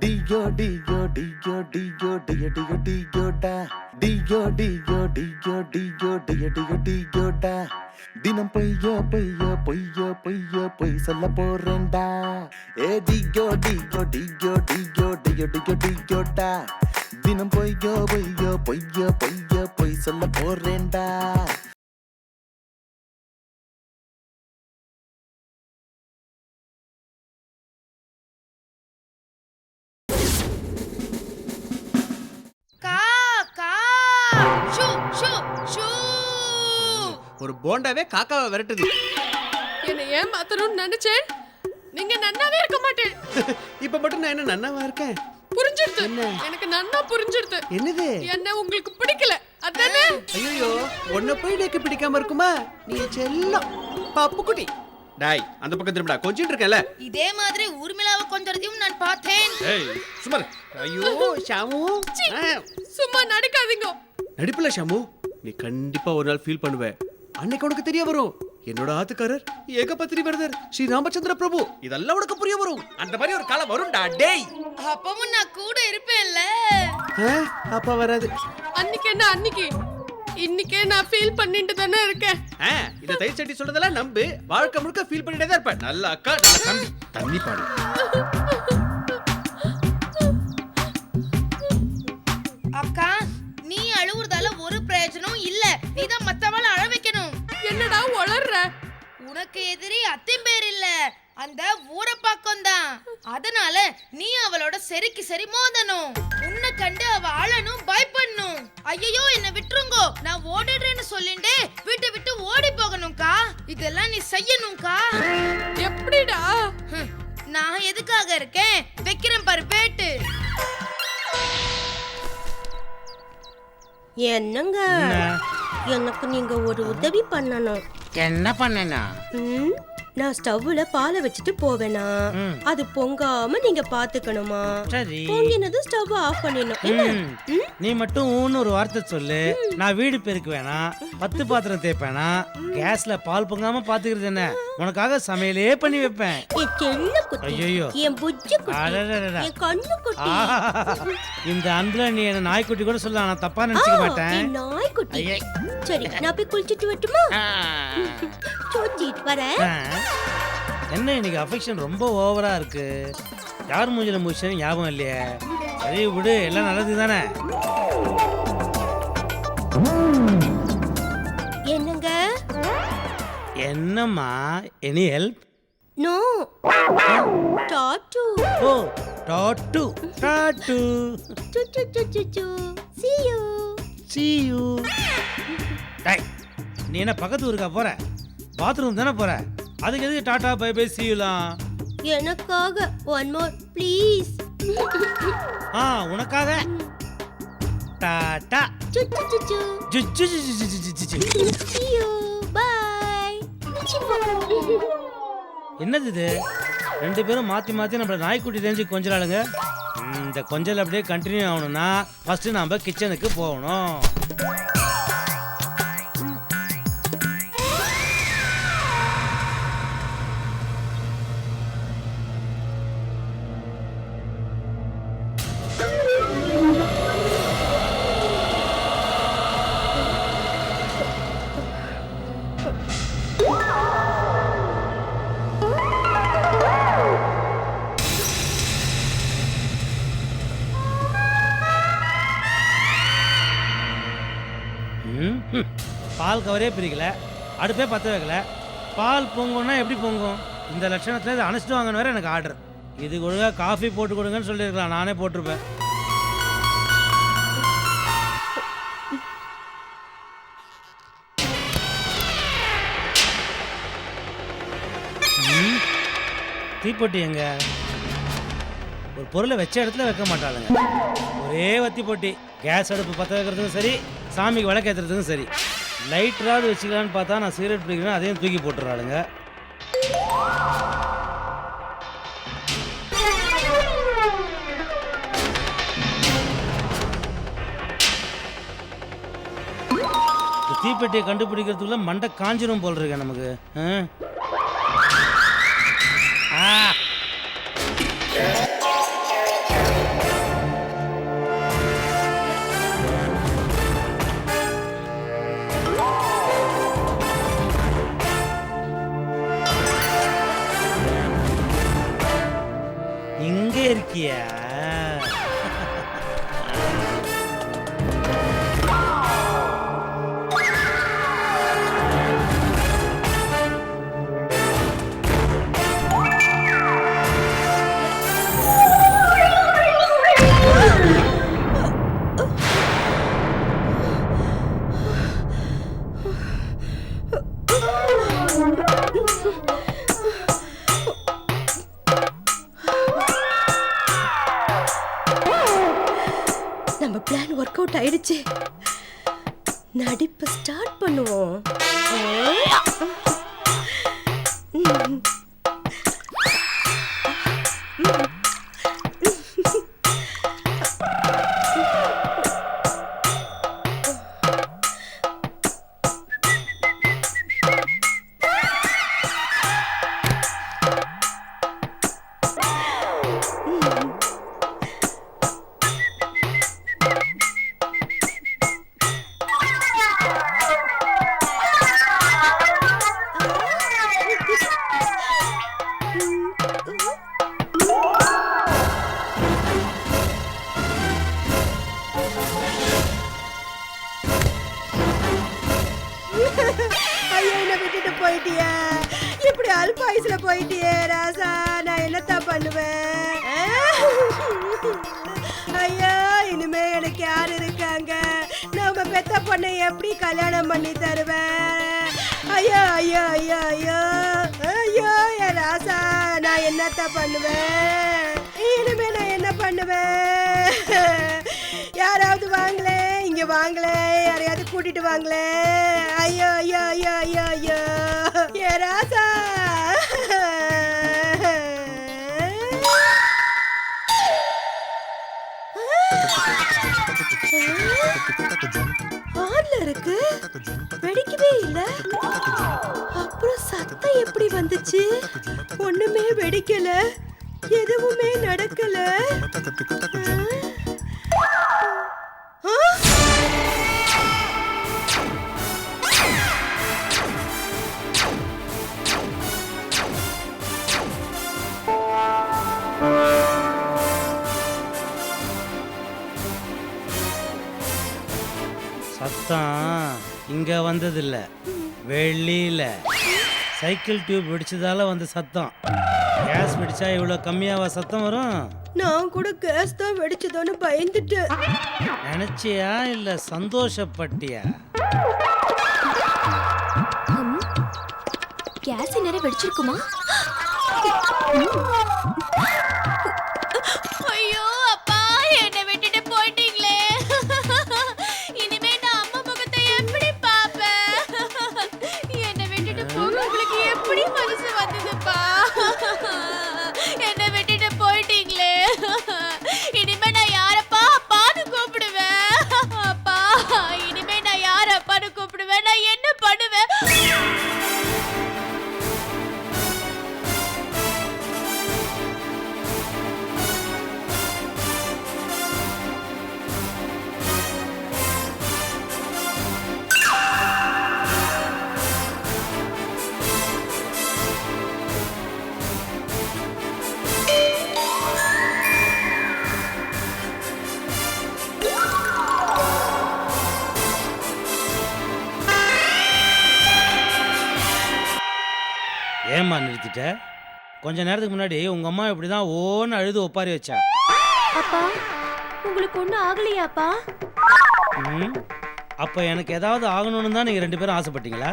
Deo டியோ டியோ டியோ டியோ டியோ டியோடா டியோ டியோ டியோ டியோ டியோ டியோ டியோடா தினம் பொய்யோ பொய்யோ பொய்யோ பொய்யோ பொய் சொல்ல போறேன்டா ஏ டியோ டியோ டியோ டியோ டியோ டியோ டியோடா தினம் பொய்யோ பொய்யோ பொய்யோ பொய்யோ பொய் சொல்ல போறேன்டா. ஒரு போண்டாவே காக்காவை விரட்டுது. என்ன ஏன் மாத்தணும்னு நினைச்சேன், நீங்க நன்னாவே இருக்க மாட்டேன். இப்ப மட்டும் நான் என்ன நன்னாவா இருக்கேன்? புரிஞ்சிடுது, எனக்கு நன்னா புரிஞ்சிடுது. என்னது? என்ன உங்களுக்கு பிடிக்கல அதானே? ஐயோ, உன்னை போய் எனக்கு பிடிக்காம இருக்குமா? நீ செல்லம் பாப்பு குட்டி. டாய், அந்த பக்கம் திரும்படா, கொஞ்சிட்டு இருக்கல. இதே மாதிரி ஊர்மிளாவை கொஞ்சறதையும் நான் பார்த்தேன். ஏய், சும்மா. ஐயோ ஷாமு, சும்மா நடிக்காதீங்க. நடிப்புல ஷாமு, நீ கண்டிப்பா ஒரு நாள் ஃபீல் பண்ணுவ. அன்னைக்கு உனக்கு தெரிய வரும், என்னோட ஆத்துக்காரர் ஏகபத்திரி பிரதர் ஸ்ரீ ராமச்சந்திர பிரபு. இதெல்லாம் உனக்கு புரிய வரும். அந்த மாதிரி ஒரு காலம் வரும்டா. டேய், அப்பவும் நான் கூட இருப்பேன்ல. அப்ப வராது. அன்னைக்கு என்ன அன்னைக்கு, இன்னைக்கே நான் ஃபீல் பண்ணிட்டு தானே இருக்கேன். இந்த தயிர் சட்டி சொல்றதெல்லாம் நம்பு, வாழ்க்கை முழுக்க ஃபீல் பண்ணிட்டே தான் இருப்ப. நல்ல அக்கா, நல்ல தம்பி. தண்ணி பாடு. அக்கா, நீ அழுவுறதால ஒரு பிரயோஜனம் இல்ல. நீதான் மத்தவள அழ வைக்கணும். என்னடா உளறற? உனக்கு எதிரி அத்திம்பேர் இல்ல, அந்த ஊரப்பாக்கம் தான். அதனால நீ அவளோட சரிக்கு சரி மோதணும். உன்னை கண்டு அவ அழணும், பயப்படணும். ஐயோ என்ன விட்டுருங்கோ, நான் ஓடிடுறேன்னு சொல்லிண்டே வீட்டை விட்டு ஓடி போகணும்க்கா. இதெல்லாம் நீ செய்யணும்க்கா. எப்படிடா? நான் எதுக்காக இருக்கேன், வைக்கிறேன் பாரு பேட்டு. என்னங்க, எனக்கு நீங்க ஒரு உதவி பண்ணணும். என்ன பண்ணணும்? நான் ஸ்டவ்ல பாலை வச்சுட்டு போவேனா, அது பொங்காம நீங்க பாத்துக்கணுமா? சரி. பொங்கினது ஸ்டவ் ஆஃப் பண்ணிடணும். நீ மட்டும் ஊன்னு ஒரு வார்த்தை சொல்லு, நான் வீடு பெருக்குவேனா, 10 பாத்திரம் தேய்ப்பேனா, கேஸ்ல பால் பொங்காம பாத்துக்கிறது என்ன, உனக்காக சமையலே பண்ணி வைப்பேன். ஐயோ, என் புஜ்ஜி குட்டி, என் கண்ணு குட்டி. இந்த அன்புல நீ என்ன நாய்க்குட்டி கூட சொல்ல, நான் தப்பா நினைச்சுக்க மாட்டேன். நாய்க்குட்டி. சரி, நான் போய் குளிச்சிட்டு வரட்டுமா? சோச்சிட்டு வரேன். என்ன இன்னைக்கு அஃபெக்ஷன் ரொம்ப ஓவரா இருக்கு? யார் மூஞ்சில மூச்சன்னு ஞாபகம் இல்லையே. சரி விடு, எல்லாம் நல்லது தானே. என்னங்க? என்னம்மா, any help? No. Tattoo. Oh, tattoo. Tattoo. See you. See you. டேய், நீ என்ன பக்கத்து ஊருக்கா போற? பாத்ரூம் தானே போற? அதுக்கு எதுக்கு tata bye bye see you லாம்? எனக்காக one more please. உனக்காக டாடா. See you. Bye. என்னது இது? 2 பேரும் மாத்தி மாத்தி நம்மள நாய்க்குட்டி தெரிஞ்சு கொஞ்சலாளுங்க. இந்த கொஞ்சல் அப்படியே கண்டினியூ ஆகணும்னா ஃபர்ஸ்ட் நாம கிச்சனுக்கு போகணும். பால் கவரே பிரிக்கல, அடுப்பே பற்ற வைக்கல, பால் பொங்கும்னா எப்படி பொங்கும்? இந்த லட்சணத்தில் இதை அணைச்சிட்டு வாங்கன்னு வேற எனக்கு ஆர்டர். இது ஒழுங்கா காஃபி போட்டு கொடுங்கன்னு சொல்லியிருக்கலாம், நானே போட்டிருப்பேன். தீப்பொட்டி எங்க? ஒரு பொருளை வச்ச இடத்துல வைக்க மாட்டாளுங்க. ஒரே வத்தி போட்டி. கேஸ் அடுப்பு பற்ற வைக்கிறதுக்கும் சரி, சாமிக்கு விளக்கேற்றுறதுக்கும் சரி. லைட்டராவது வச்சுக்கலான்னு பார்த்தா நான் சிகரெட் பிடிக்கிறேன், அதையும் தூக்கி போட்டுறாளுங்க. தீப்பெட்டியை கண்டுபிடிக்கிறதுக்குள்ள மண்டை காஞ்சிரும் போல் இருக்க நமக்கு. இருக்கியா? நம்ம பிளான் ஒர்க் அவுட் ஆயிடுச்சு. நடிப்பு ஸ்டார்ட் பண்ணுவோம். ஐயோ, என்ன விட்டுட்டு போயிட்டியே, இப்படி அல்பாயுசுல போயிட்டியே ராசா, நான் என்னத்தான் பண்ணுவேன்? ஐயோ, இனிமே எனக்கு யார் இருக்காங்க? நம்ம பெத்த பொண்ணை எப்படி கல்யாணம் பண்ணி தருவேன்? ஐயோ ஐயோ ஐயோ ஐயோ ஐயோ, என் ராசா, நான் என்னத்தான் பண்ணுவேன்? இனிமே நான் என்ன பண்ணுவேன்? யாராவது வாங்களே, இங்க வாங்களே, யாரையாவது கூட்டிட்டு வாங்களே. ஐயோ ஐயோ ஐயோ ஐயோ ஐயோ, ஏ ராசா. ஆன்ல இருக்கு, வெடிக்கவே இல்ல. அப்புறம் சத்தம் எப்படி வந்துச்சு? ஒண்ணுமே வெடிக்கல, எதுவுமே நடக்கல. சத்தம் இங்க வந்ததில்ல, வெளியில சைக்கிள் டியூப் வெடிச்சதால வந்த சத்தம். கேஸ் வெடிச்சா இவ்வளவு கம்மியாவா சத்தம் வரும்? நான் கூட கேஸ் தான் வெடிச்சதோன்னு பயந்துட்டு. நினைச்சியா இல்ல சந்தோஷப்பட்டியா? கேஸ் நிறைய வெடிச்சிருக்குமா? ஐயோ அப்பா, என்னை விட்டுட்டு போயிட்டீங்களே. இனிமே நான் அம்மா முகத்தை எப்படி பாப்பேன்? என்னை விட்டுட்டு போக உங்களுக்கு எப்படி மனசு வந்ததுப்பா? என்னை விட்டுட்டு போயிட்டீங்களே. இனிமே நான் யாரப்பா அப்பான்னு கூப்பிடுவேன்? அப்பா, இனிமே நான் யார அப்பான்னு கூப்பிடுவேன்? நான் என்ன பண்ணுவேன்? ஏம்மா நிறுத்திட்ட? கொஞ்ச நேரத்துக்கு முன்னாடி உங்க அம்மா இப்படிதான் ஓன்னு அழுது ஒப்பாரி வச்சா. அப்பா, உங்களுக்கு ஒண்ணும் ஆகலையாப்பா? ம்? அப்ப எனக்கு ஏதாவது ஆகணும்னு தான் நீங்க ரெண்டு பேரும் ஆசைப்பட்டீங்களா?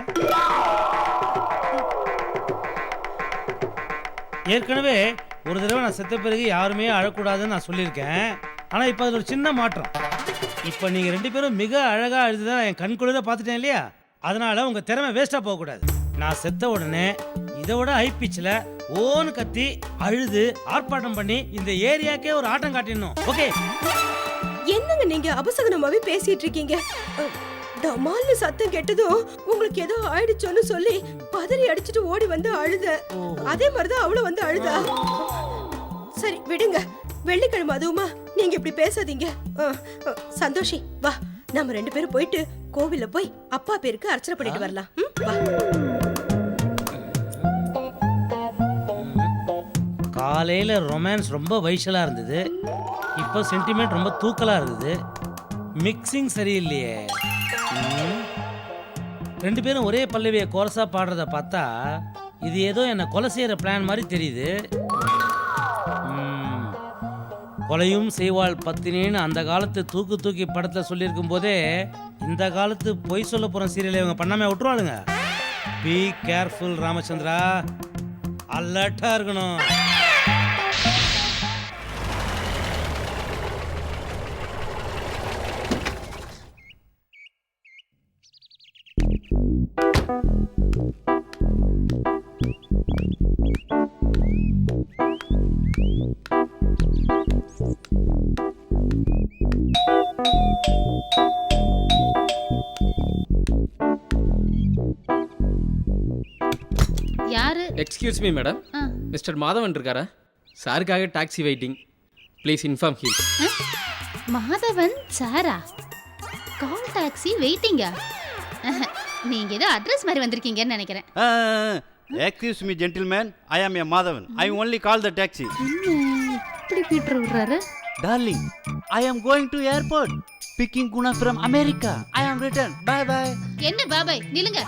ஏற்கனவே ஒரு தடவை நான் செத்த பிறகு யாருமே அழக்கூடாதுன்னு நான் சொல்லியிருக்கேன். ஆனா இப்ப அது ஒரு சின்ன மாற்றம். இப்ப நீங்க ரெண்டு பேரும் மிக அழகா அழுதுதான் என் கண் குளிர பார்த்துட்டேன் இல்லையா? அதனால உங்க திறமை வேஸ்டா போக கூடாது. நான் செத்த உடனே இதை விட ஹை பிச்சில் ஓன்னு கத்தி அழுது ஆர்ப்பாட்டம் பண்ணி இந்த ஏரியாக்கே ஒரு ஆட்டம் காட்டிடணும். ஓகே? என்னங்க நீங்க அபசகனமாவே பேசிட்டு இருக்கீங்க? டமால்னு சத்தம் கேட்டதும் உங்களுக்கு ஏதோ ஆயிடுச்சோன்னு சொல்லி பதறி அடிச்சுட்டு ஓடி வந்து அழுத. அதே மாதிரிதான் அவளும் வந்து அழுதா. சரி விடுங்க, வெள்ளிக்கிழமை அதுவுமா நீங்க இப்படி பேசாதீங்க. சந்தோஷி வா, நம்ம ரெண்டு பேரும் போயிட்டு கோவில்ல போய் அப்பா பேருக்கு அர்ச்சனை பண்ணிட்டு வரலாம். வா. காலையில் ரொமான்ஸ் ரொம்ப வைஷலாக இருந்தது, இப்போ சென்டிமெண்ட் ரொம்ப தூக்கலாக இருக்குது. மிக்சிங் சரியில்லையே. ரெண்டு பேரும் ஒரே பல்லவியை கோரஸாக பாடுறத பார்த்தா இது ஏதோ என்னை கொலை செய்கிற பிளான் மாதிரி தெரியுது. கொலையும் செய்வாள் பத்தினின்னு அந்த காலத்து தூக்கி படத்தில் சொல்லியிருக்கும் போதே இந்த காலத்து பொய் சொல்ல போகிற சீரியலை இவங்க பண்ணாமல் விட்டுருவாளுங்க. பி கேர்ஃபுல் ராமச்சந்திரா, அலர்ட்டாக இருக்கணும். யாரு? Excuse me madam, mister Madhavan இருக்காரா? சாருக்காக taxi waiting, please inform him. Madhavan சாரா? கால் டாக்ஸி வெயிட்டிங்கா? நீங்க ஏதோ அட்ரஸ் மாதிரி வந்திருக்கீங்கன்னு நினைக்கிறேன். Excuse me gentleman, I am a Madhavan. I only call the taxi. இப்படி பீட்டர் விடுறாரு. Darling, I am going to airport, picking Guna from America. I am return. By by. என்ன பாபாய் நிலுங்க.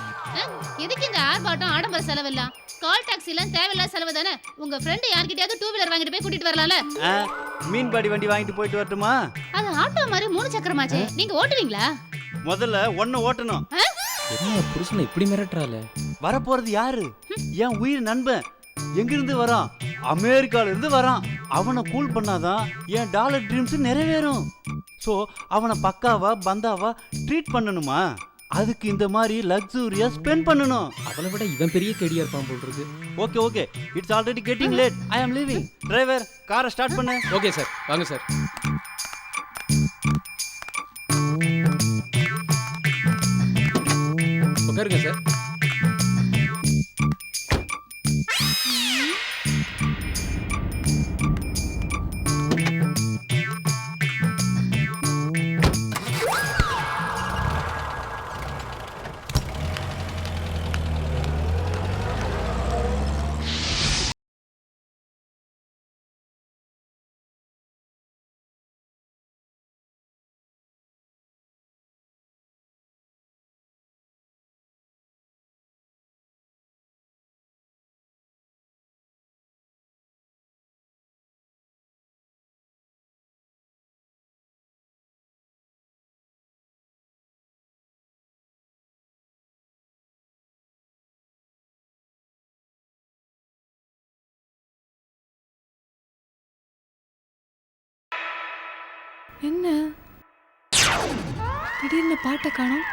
எதுக்கு இந்த ஆர்ப்பாட்டம், ஆடம்பர செலவெல்லாம்? கால் டாக்ஸி எல்லாம் தேவையில்லாத செலவு தானே. உங்க ஃப்ரெண்ட் யார்கிட்டயாவது 2 வீலர் வாங்கிட்டு போய் கூட்டிட்டு வரலாம்ல. மீன்பாடி வண்டி வாங்கிட்டு போயிட்டு வரட்டுமா? அது ஆட்டோ மாதிரி 3 சக்கரமாச்சே, நீங்க ஓட்டுவீங்களா? முதல்ல ஒன்னு ஓட்டணும். என்ன புருஷனை இப்படி மிரட்டுறால? வரப்போறது யாரு? என் உயிர் நண்பன். எங்கிருந்து வரான்? அமெரிக்கால இருந்து வரான். அவனை கூல் பண்ணாதான் என் டாலர் ட்ரீம்ஸ் நிறைவேறும். ஸோ அவனை பக்காவா பந்தாவா ட்ரீட் பண்ணணுமா? அதுக்கு இந்த மாதிரி லக்ஸூரியா ஸ்பெண்ட் பண்ணணும். அவளை விட இவன் பெரிய கேடியா இருப்பான் போல் இருக்கு. Okay okay, it's already getting late. I am leaving. Driver, காரை ஸ்டார்ட் பண்ணு. ஓகே சார், வாங்க சார். உட்காருங்க சார். என்ன திடீர்னு பாட்டை காணோம்?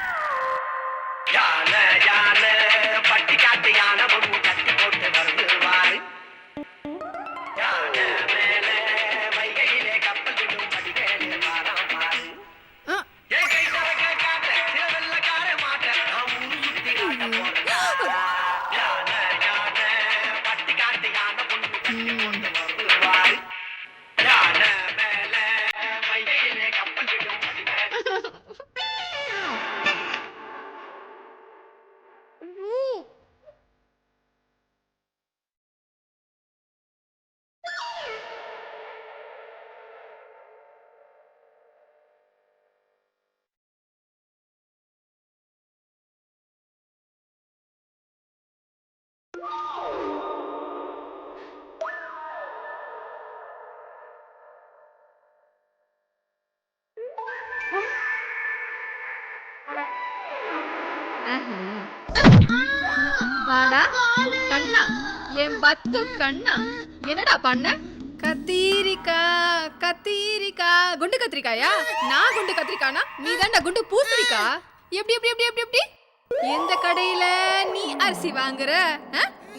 வாடா கண்ணா, என் பத்து கண்ணா, என்னடா பண்ண? கத்திரிக்காய் கத்திரிக்காய். குண்டு கத்திரிக்காயா? நான் குண்டு கத்திரிக்கானா? நீ தாண்டா குண்டு பூசணிக்கா. எப்படி எப்படி எப்படி எப்படி எப்படி எந்த கடையில நீ அரிசி வாங்குற?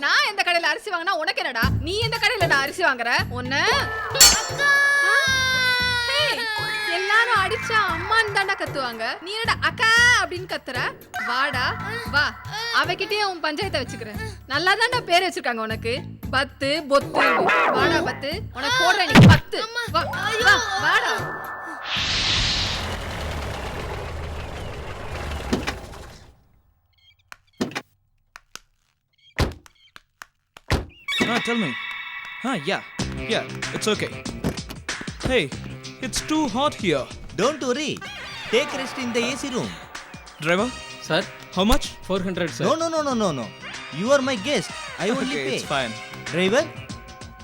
நான் எந்த கடையில அரிசி வாங்கினா உனக்கு என்னடா? நீ எந்த கடையில அரிசி வாங்குற? ஒன்னு எல்லாரும் அடிச்சா அம்மான்னு தாண்டா கத்துவாங்க. நீ என்னடா அக்கா அப்படின்னு கத்துற? வாடா வா, அவகிட்டயே உன் பஞ்சாயத்தை வச்சுக்கிறேன். நல்லா தாண்டா பேர் வச்சிருக்காங்க உனக்கு. பத்து பொத்து. வாடா பத்து, உனக்கு போடுற நீ பத்து. வா வா வாடா. Tell me. Yeah, it's okay. Hey, it's too hot here. Don't worry. Take rest in the AC room. Driver, sir how much? 400 sir. No. You are my guest. I only Okay, pay. it's fine. Driver,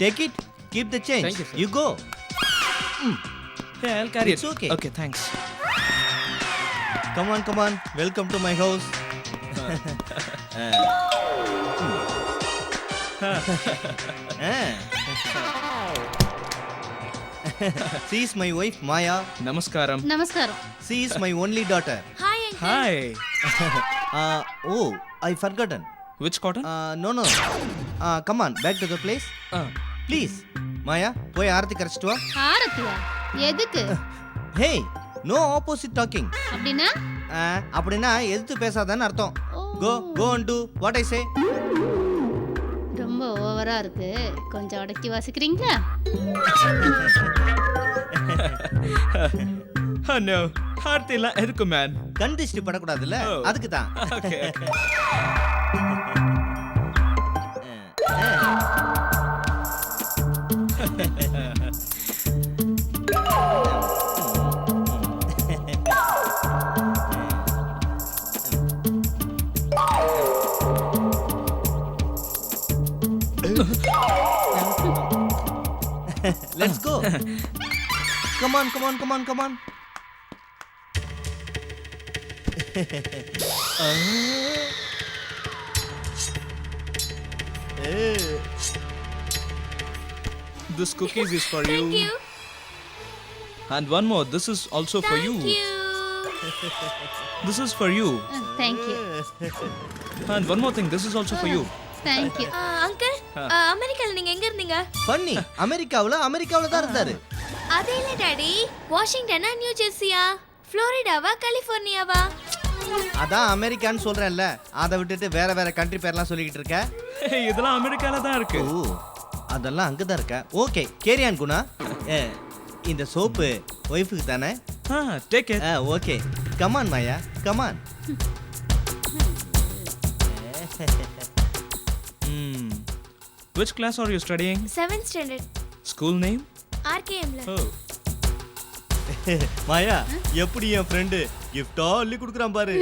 take it. Keep the change. Thank you, sir. You go. Yeah, I'll carry It's it. okay. Okay, thanks. Come on. Welcome to my house. She is my wife Maya. Namaskaram. நமஸ்காரம். She is my only daughter. Hi. Oh, I forgotten. Which cotton? No. Come on, back to the place. Please. Maya, போய் ஆரத்தி கரைச்சிட்டு வா. ஆரத்தியா? எதுக்கு? Hey, no opposite talking. அப்படின்னா? அப்படின்னா எதிர்த்து பேசாதன்னு அர்த்தம். Go and do what I say. ரொம்ப ஓவரா இருக்கு. கொஞ்சம் அடக்கி வாசிக்கிறீங்களா? Oh no. Hartila edukku man. கண் திருஷ்டி படக்கூடாதுல்ல அதுக்கு தான். Okay. Let's go. Come on. This cookies is for you. Thank you. And one more. This is also for you. Thank you. This is for you. Thank you. And one more thing. This is also for you. Thank you. Uncle அமெரிக்கால நீங்க எங்க இருந்தீங்க? பண்ணி அமெரிக்காவுல தான் இருந்தாரு. அதே இல்ல டாடி. வாஷிங்டனா நியூ ஜெர்சியா? புளோரிடாவா கலிபோர்னியாவா? அதான் அமெரிக்கான்னு சொல்றேன்ல. அதை விட்டுட்டு வேற கண்ட்ரி பேர்லாம் சொல்லிக்கிட்டு இருக்க. இதெல்லாம் அமெரிக்கால தான் இருக்கு. ஓ அதெல்லாம் அங்க தான் இருக்க. Okay carry on Guna. இந்த சோப்பு ஒய்ஃபுக்கு தானே? Take it. Okay come on Maya come on. Which class are you studying? 7th standard. School name? RKMல. Oh. மாயா எப்படி என் ஃப்ரெண்டு gift அள்ளி குடுக்குறான் பாரு.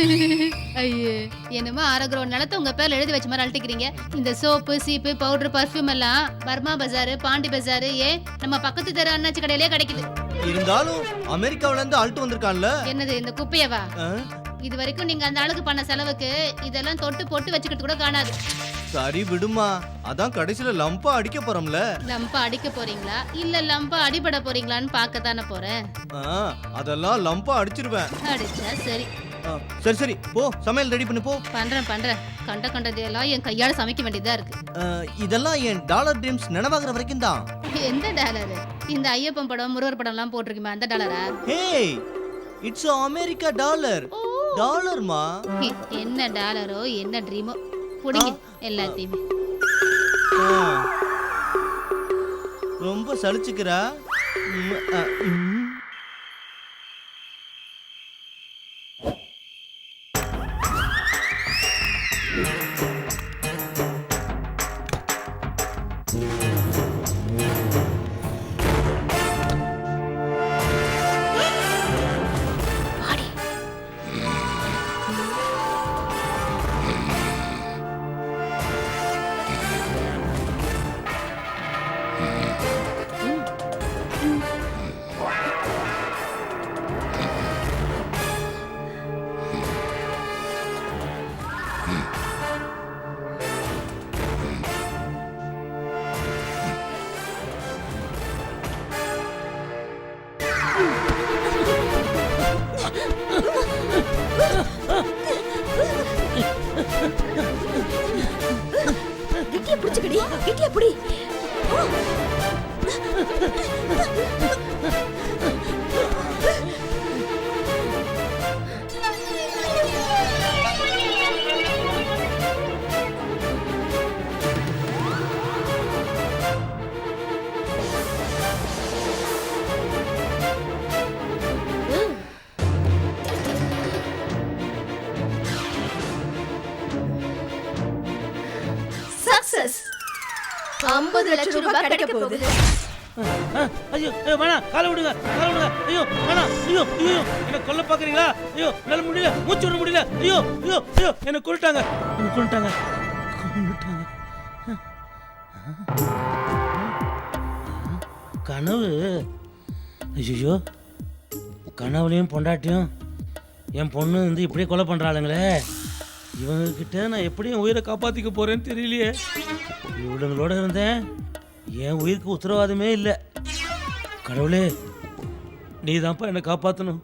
ஐயே என்னமோ அரகுரோ நிலத்தை உங்க பேர்ல எழுதி வச்ச மாதிரி அழட்டிக்கிறீங்க. இந்த சோப்பு சீப்பு பவுடர் பர்ஃப்யூம் எல்லாம் பர்மா பஜார் பாண்டி பஜார் நம்ம பக்கத்து தெரு அண்ணாச்சி கடையிலே கிடைக்குது. இருந்தாலும் அமெரிக்காவுல இருந்து அல்ட் வந்திருக்கான்ல. என்னது இந்த குப்பையவா? இது வரைக்கும் நீங்க அந்த ஆளுக்கு பண்ண செலவுக்கு இதெல்லாம் தொட்டு போட்டு வச்சுக்கிட்டு கூட காணாது. சரி விடுமா, அதான் கடைசில லம்பா அடிக்க போறோம்ல. லம்பா அடிக்க போறீங்களா இல்ல லம்பா அடிபட போறீங்களான்னு பார்க்கத்தானே போறேன். அதெல்லாம் லம்பா அடிச்சிருவேன். அடிச்சா சரி. சரி போ சமையல் ரெடி பண்ணு போ. பண்றேன் கண்டதெல்லாம் என் கையால சமைக்க வேண்டியதா இருக்கு. இதெல்லாம் என் டாலர் ட்ரீம்ஸ் நினைவாகிற வரைக்கும் தான். எந்த டாலர்? இந்த ஐயப்பன் படம் முருகர் படம் எல்லாம் போட்டிருக்குமே அந்த டாலரா? Hey it's America dollar. டாலர்மா. என்ன டாலரோ என்ன ட்ரீமோ புடிங்க எல்லாத்தையுமே. ரொம்ப சலிச்சுக்கிறா. கெட்டியா புடிச்சுக்கடி, கெட்டியா புடி. Success. 50 லட்சம் ரூபாய் கிடைக்க போகுது. ஐயோ ஐயோ வேணாம், காலை விடுங்க, காலை விடுங்க. ஐயோ வேணாம், ஐயோ ஐயோ என்ன கொல்ல பாக்குறீங்களா? ஐயோ என்னால முடியல, மூச்சு விட முடியல. ஐயோ ஐயோ ஐயோ என்ன கொல்லிட்டாங்க, என்ன கொல்லிட்டாங்க, கொல்லிட்டாங்க. கனவு. ஐயோ கனவுலையும் பொண்டாட்டியும் என் பொண்ணு வந்து இப்படியே கொலை பண்றாளுங்களே. இவங்ககிட்ட நான் எப்படியும் உயிரை காப்பாத்திக்க போறேன்னு தெரியலையே. இவளுங்களோட இருந்தேன், என் உயிருக்கு உத்தரவாதமே இல்லை. கடவுளே, நீ தான்ப்பா என்னை காப்பாற்றணும்.